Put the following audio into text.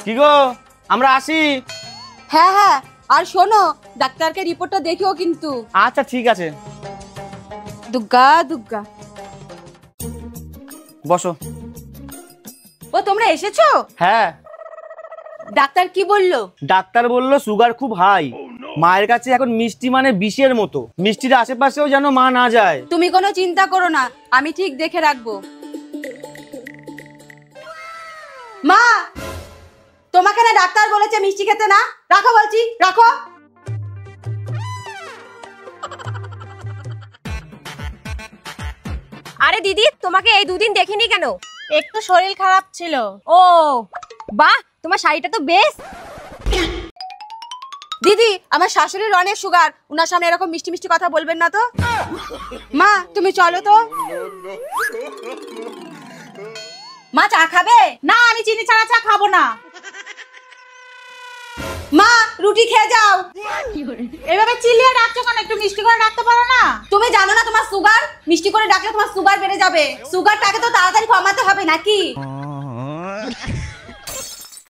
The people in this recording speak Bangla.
কি গো, আমরা আসি। হ্যাঁ হ্যাঁ, আর শোনো ডাক্তারকে রিপোর্টটা দেখিও কিন্তু। আচ্ছা ঠিক আছে, দুগ্গা দুগ্গা। বসো। ও তোমরা এসেছো? হ্যাঁ। ডাক্তার কি বললো? ডাক্তার বললো সুগার খুব হাই। মায়ের কাছে এখন মিষ্টি মানে বিষের মতো, মিষ্টির আশেপাশেও যেন মা না যায়। তুমি কোনো চিন্তা করো না, আমি ঠিক দেখে রাখবো। মা, তোমাকে না ডাক্তার বলেছে মিষ্টি খেতে না? রাখো বলছি, রাখো। আরে দিদি, তোমাকে এই দুদিন দেখিনি কেন? একটু শরীর খারাপ ছিল। ও বাহ, তোমার শাড়িটা তো বেশ। দিদি, আমার শাশুড়ির অনেক সুগার, উনার সামনে এরকম মিষ্টি মিষ্টি কথা বলবেন না তো। মা তুমি চলো তো। মা চা খাবে? না, আমি চিনি ছাড়া চা খাবো না। মা রুটি খেয়ে যাও। এভাবে চিল্লিয়ে ডাকছো কেন? একটু মিষ্টি করে ডাকতে পারো না? তুমি জানো না তোমার সুগার? মিষ্টি করে ডাকলে তোমার সুগার বেড়ে যাবে। সুগারটাকে তো তাড়াতাড়ি কমাতে হবে নাকি?